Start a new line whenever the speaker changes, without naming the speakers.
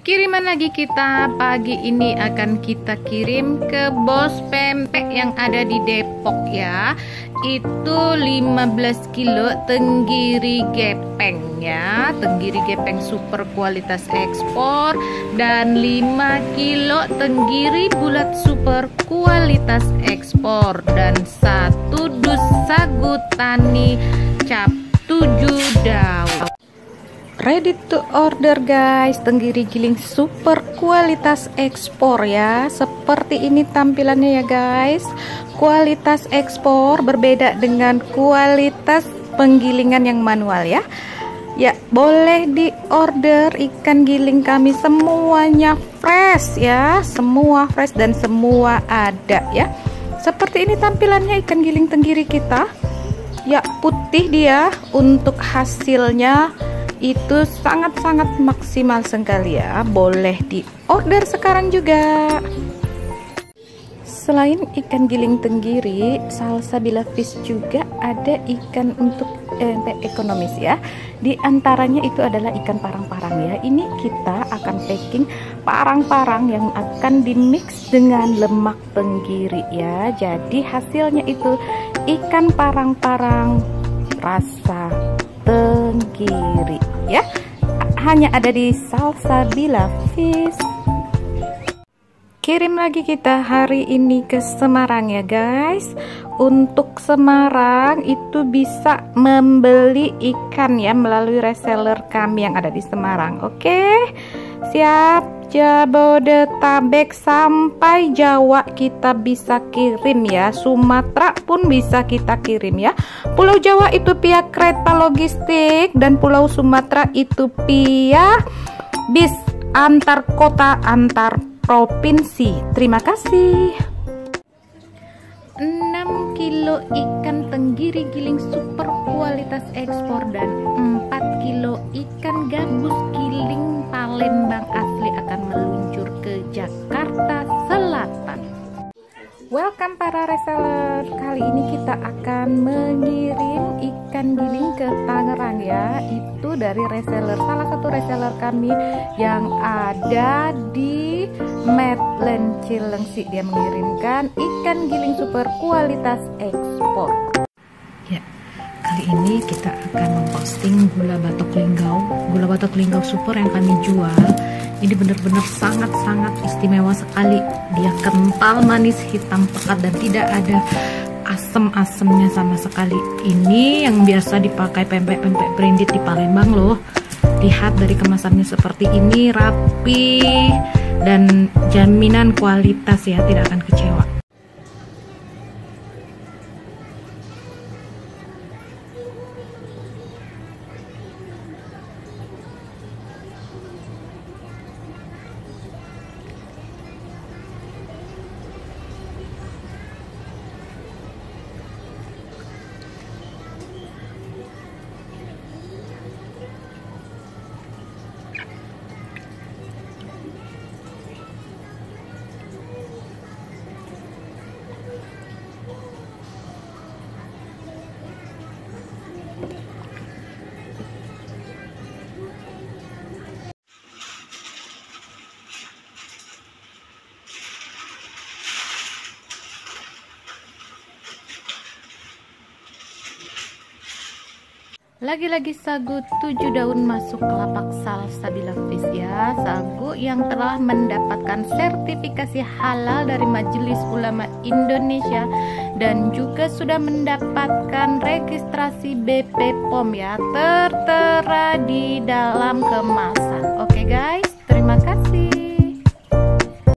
Kiriman lagi kita. Pagi ini akan kita kirim ke Bos Pempek yang ada di Depok ya. Itu 15 kilo tenggiri gepeng ya. Tenggiri gepeng super kualitas ekspor. Dan 5 kilo tenggiri bulat super kualitas ekspor. Dan 1 dus sagu tani cap 7 daun. Ready to order guys, tenggiri giling super kualitas ekspor ya. Seperti ini tampilannya ya guys. Kualitas ekspor berbeda dengan kualitas penggilingan yang manual ya. Ya, boleh di order ikan giling kami, semuanya fresh ya. Semua fresh dan semua ada ya. Seperti ini tampilannya ikan giling tenggiri kita. Ya, putih dia. Untuk hasilnya itu sangat-sangat maksimal sekali ya. Boleh di order sekarang juga. Selain ikan giling tenggiri, Salsabila Fish juga ada ikan untuk ekonomis ya. Di antaranya itu adalah ikan parang-parang ya. Ini kita akan packing parang-parang yang akan dimix dengan lemak tenggiri ya. Jadi hasilnya itu ikan parang-parang rasa tenggiri ya, hanya ada di Salsabila Fish. Kirim lagi kita hari ini ke Semarang ya guys. Untuk Semarang itu bisa membeli ikan ya melalui reseller kami yang ada di Semarang. Oke, siap. Jabodetabek sampai Jawa kita bisa kirim ya. Sumatera pun bisa kita kirim ya. Pulau Jawa itu via kereta logistik dan Pulau Sumatera itu via bis antar kota antar provinsi. Terima kasih. 6 kilo ikan tenggiri giling super kualitas ekspor dan 4 kilo ikan gabus giling Palembang asli akan meluncur ke Jakarta Selatan. Welcome para reseller. Kali ini kita akan mengirim ikan giling ke Tangerang ya. Itu dari reseller, salah satu reseller kami yang ada di Medland Cilengsi. Dia mengirimkan ikan giling super kualitas ekspor. Ya, kali ini kita akan memposting gula batok linggau. Gula batok linggau super yang kami jual. Ini benar-benar sangat-sangat istimewa sekali. Dia kental, manis, hitam pekat dan tidak ada asem-asemnya sama sekali. Ini yang biasa dipakai pempek-pempek branded di Palembang loh. Lihat dari kemasannya seperti ini, rapi dan jaminan kualitas ya, tidak akan kecewa. Lagi-lagi sagu 7 daun masuk ke lapak Salsabila Fish ya. Sagu yang telah mendapatkan sertifikasi halal dari Majelis Ulama Indonesia dan juga sudah mendapatkan registrasi BP POM ya, tertera di dalam kemasan. Oke guys.